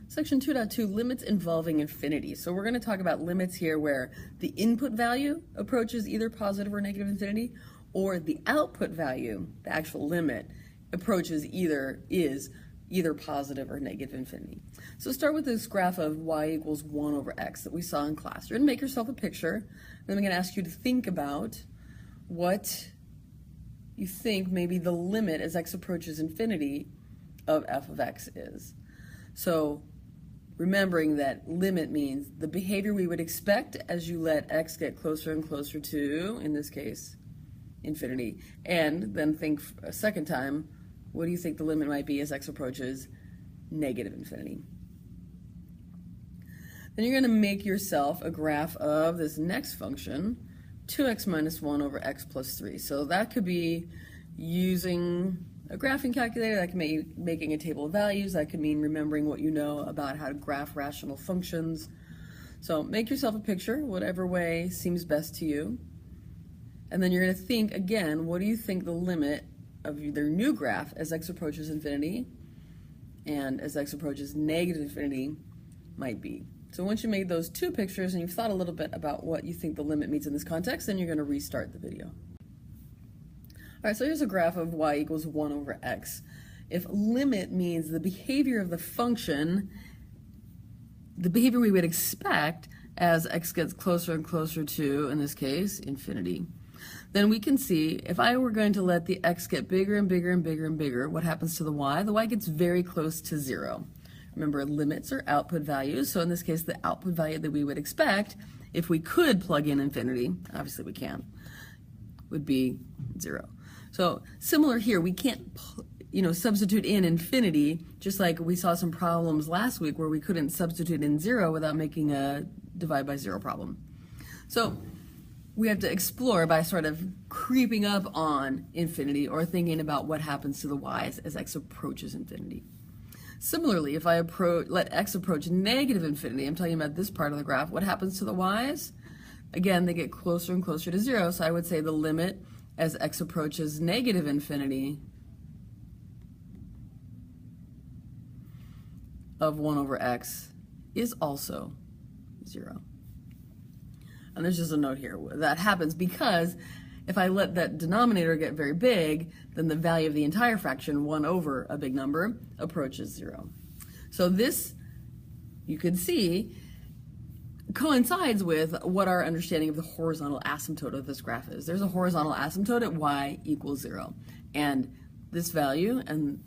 Section 2.2, limits involving infinity. So we're going to talk about limits here where the input value approaches either positive or negative infinity, or the output value, the actual limit, approaches either positive or negative infinity. So start with this graph of y equals 1 over x that we saw in class. You're going to make yourself a picture. Then I'm going to ask you to think about what you think maybe the limit as x approaches infinity of f of x is. So remembering that limit means the behavior we would expect as you let x get closer and closer to, in this case, infinity. And then think a second time, what do you think the limit might be as x approaches negative infinity? Then you're going to make yourself a graph of this next function, 2x minus 1 over x plus 3. So that could be using a graphing calculator, that can be making a table of values, that could mean remembering what you know about how to graph rational functions. So make yourself a picture, whatever way seems best to you. And then you're going to think again, what do you think the limit of your new graph as x approaches infinity and as x approaches negative infinity might be. So once you made those two pictures and you've thought a little bit about what you think the limit means in this context, then you're going to restart the video. All right, so here's a graph of y equals 1 over x. If limit means the behavior of the function, the behavior we would expect as x gets closer and closer to, in this case, infinity, then we can see if I were going to let the x get bigger and bigger and bigger and bigger, what happens to the y? The y gets very close to 0. Remember, limits are output values, so in this case, the output value that we would expect, if we could plug in infinity, obviously we can't, would be 0. So similar here, we can't substitute in infinity, just like we saw some problems last week where we couldn't substitute in 0 without making a divide by 0 problem. So we have to explore by sort of creeping up on infinity or thinking about what happens to the y's as x approaches infinity. Similarly, if I let x approach negative infinity, I'm talking about this part of the graph, what happens to the y's? Again, they get closer and closer to 0, so I would say the limit as x approaches negative infinity of 1 over x is also 0. And there's just a note here. That happens because if I let that denominator get very big, then the value of the entire fraction, 1 over a big number, approaches 0. So this, you can see, coincides with what our understanding of the horizontal asymptote of this graph is. There's a horizontal asymptote at y equals 0. And this value and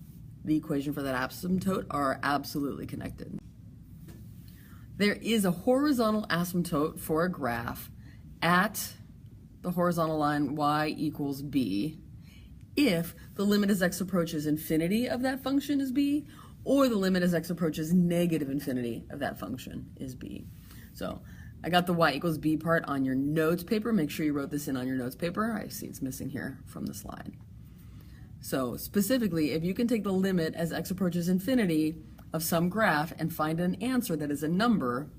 the equation for that asymptote are absolutely connected. There is a horizontal asymptote for a graph at the horizontal line y equals b if the limit as x approaches infinity of that function is b, or the limit as x approaches negative infinity of that function is b. So I got the y equals b part on your notes paper. Make sure you wrote this in on your notes paper. I see it's missing here from the slide. So specifically, if you can take the limit as x approaches infinity of some graph and find an answer that is a number,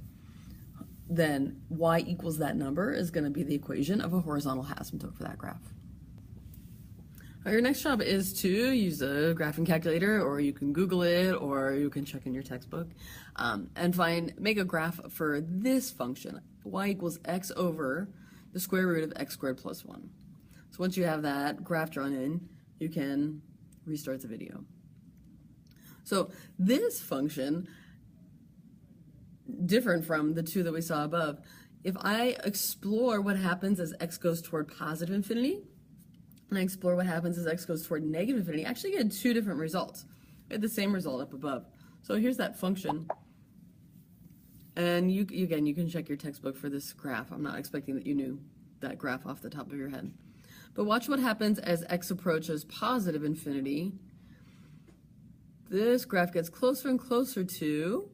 then y equals that number is going to be the equation of a horizontal asymptote for that graph. Your next job is to use a graphing calculator, or you can Google it, or you can check in your textbook, and make a graph for this function, y equals x over the square root of x squared plus 1. So once you have that graph drawn in, you can restart the video. So this function, different from the two that we saw above, if I explore what happens as x goes toward positive infinity, and I explore what happens as x goes toward negative infinity, I actually get two different results. We had the same result up above. So here's that function. And you can check your textbook for this graph. I'm not expecting that you knew that graph off the top of your head. But watch what happens as x approaches positive infinity. This graph gets closer and closer to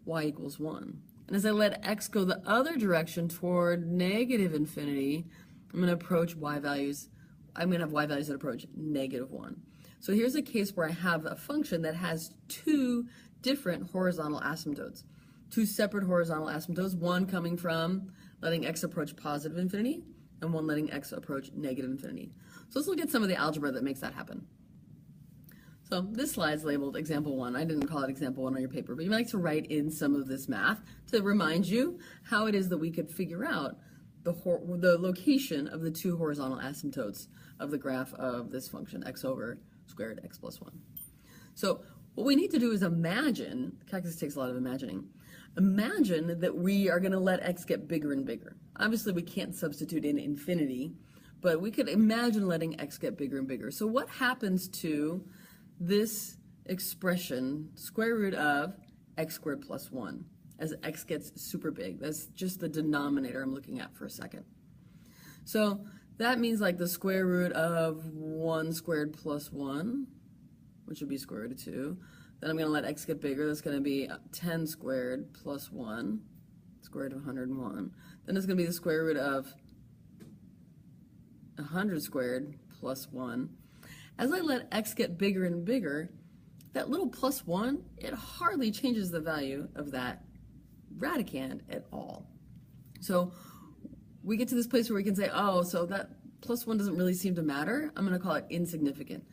y equals 1. And as I let x go the other direction toward negative infinity, I'm going to approach y values. I'm going to have y values that approach negative 1. So here's a case where I have a function that has two different horizontal asymptotes. Two separate horizontal asymptotes, one coming from letting x approach positive infinity, and one letting x approach negative infinity. So let's look at some of the algebra that makes that happen. So So this slide's labeled example 1. I didn't call it example 1 on your paper, but you might like to write in some of this math to remind you how it is that we could figure out the location of the two horizontal asymptotes of the graph of this function, x over squared x plus 1. So what we need to do is imagine, calculus takes a lot of imagining, imagine that we are going to let x get bigger and bigger. Obviously we can't substitute in infinity, but we could imagine letting x get bigger and bigger. So what happens to this expression, square root of x squared plus 1, as x gets super big? That's just the denominator I'm looking at for a second. So that means like the square root of 1 squared plus 1, which would be square root of 2. Then I'm going to let x get bigger. That's going to be 10 squared plus 1, square root of 101. Then it's going to be the square root of 100 squared plus 1. As I let x get bigger and bigger, that little plus 1, it hardly changes the value of that radicand at all. So we get to this place where we can say, oh, so that plus 1 doesn't really seem to matter. I'm going to call it insignificant.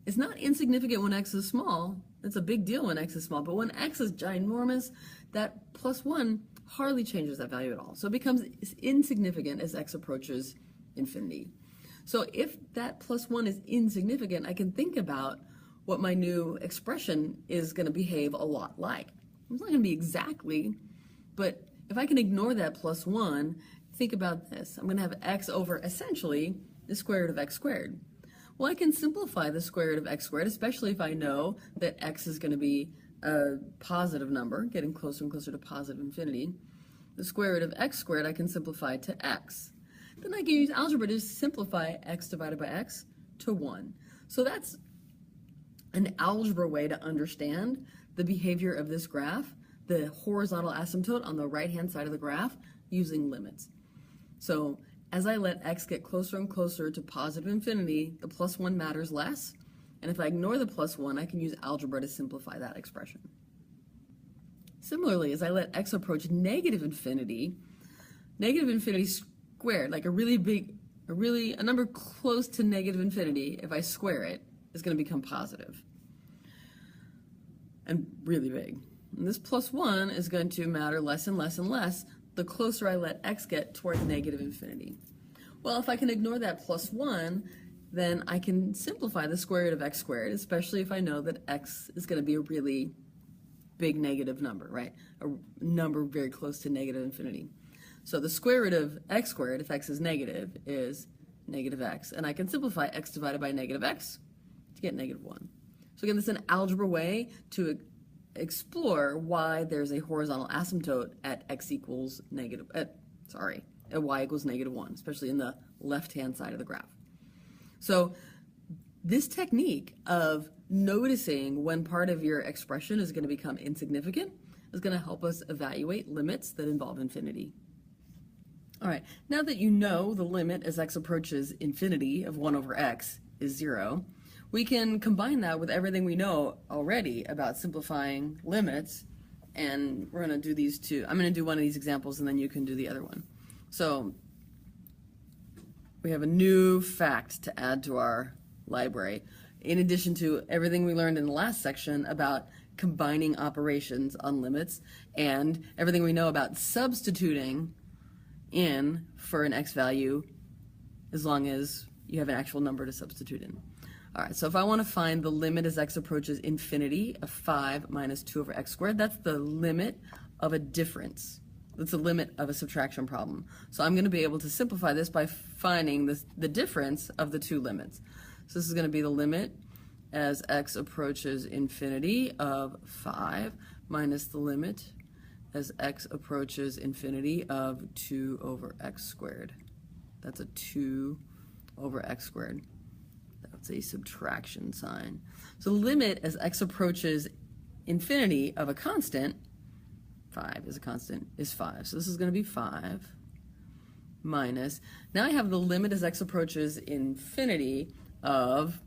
It's not insignificant when x is small. It's a big deal when x is small. But when x is ginormous, that plus 1 hardly changes that value at all. So it becomes insignificant as x approaches infinity. So if that plus 1 is insignificant, I can think about what my new expression is going to behave a lot like. It's not going to be exactly, but if I can ignore that plus 1, think about this. I'm going to have x over essentially the square root of x squared. Well, I can simplify the square root of x squared, especially if I know that x is going to be a positive number, getting closer and closer to positive infinity. The square root of x squared I can simplify to x. Then I can use algebra to simplify x divided by x to 1. So that's an algebra way to understand the behavior of this graph, the horizontal asymptote on the right-hand side of the graph, using limits. So as I let x get closer and closer to positive infinity, the plus 1 matters less. And if I ignore the plus 1, I can use algebra to simplify that expression. Similarly, as I let x approach negative infinity squared, like a number close to negative infinity, if I square it, is going to become positive and really big. And this plus 1 is going to matter less and less and less the closer I let x get towards negative infinity. Well, if I can ignore that plus 1, then I can simplify the square root of x squared, especially if I know that x is going to be a really big negative number, right? A number very close to negative infinity. So the square root of x squared, if x is negative x, and I can simplify x divided by negative x to get negative 1. So again, this is an algebra way to explore why there's a horizontal asymptote at y equals negative 1, especially in the left-hand side of the graph. So this technique of noticing when part of your expression is going to become insignificant is going to help us evaluate limits that involve infinity. All right, now that you know the limit as x approaches infinity of 1 over x is 0, we can combine that with everything we know already about simplifying limits, and we're going to do these two. I'm going to do one of these examples, and then you can do the other one. So we have a new fact to add to our library, in addition to everything we learned in the last section about combining operations on limits and everything we know about substituting in for an x value as long as you have an actual number to substitute in. All right, so if I want to find the limit as x approaches infinity of 5 minus 2 over x squared, that's the limit of a difference. That's the limit of a subtraction problem. So I'm going to be able to simplify this by finding the difference of the two limits. So this is going to be the limit as x approaches infinity of 5 minus the limit as x approaches infinity of 2 over x squared. That's a 2 over x squared. That's a subtraction sign. So the limit as x approaches infinity of a constant, 5 is a constant, is 5. So this is going to be 5 minus, now I have the limit as x approaches infinity of,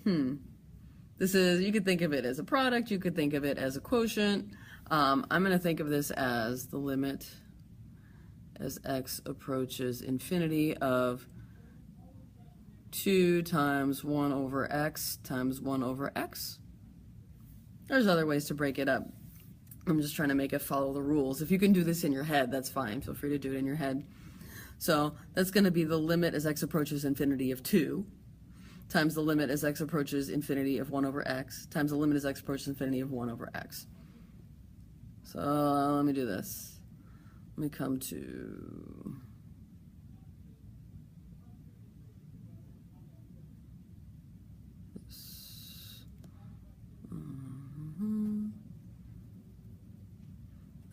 this is, you could think of it as a product, you could think of it as a quotient. I'm going to think of this as the limit as x approaches infinity of 2 times 1 over x times 1 over x. There's other ways to break it up. I'm just trying to make it follow the rules. If you can do this in your head, that's fine. Feel free to do it in your head. So that's going to be the limit as x approaches infinity of 2 times the limit as x approaches infinity of 1 over x times the limit as x approaches infinity of 1 over x. So let me do this. Let me come to this.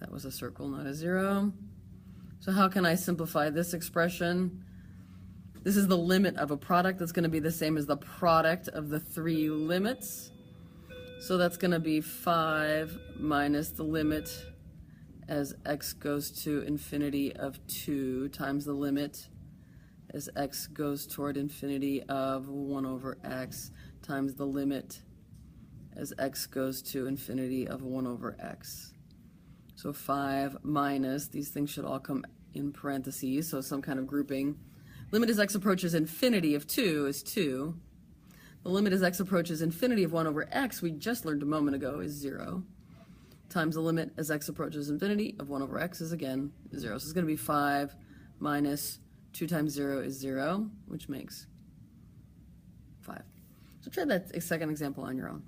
That was a circle, not a 0. So how can I simplify this expression? This is the limit of a product that's going to be the same as the product of the 3 limits. So that's going to be 5 minus the limit as x goes to infinity of 2 times the limit as x goes toward infinity of 1 over x times the limit as x goes to infinity of 1 over x. So 5 minus, these things should all come in parentheses, so some kind of grouping. Limit as x approaches infinity of 2 is 2. The limit as x approaches infinity of 1 over x, we just learned a moment ago, is 0. Times the limit as x approaches infinity of 1 over x is again 0. So it's going to be 5 minus 2 times 0 is 0, which makes 5. So try that second example on your own.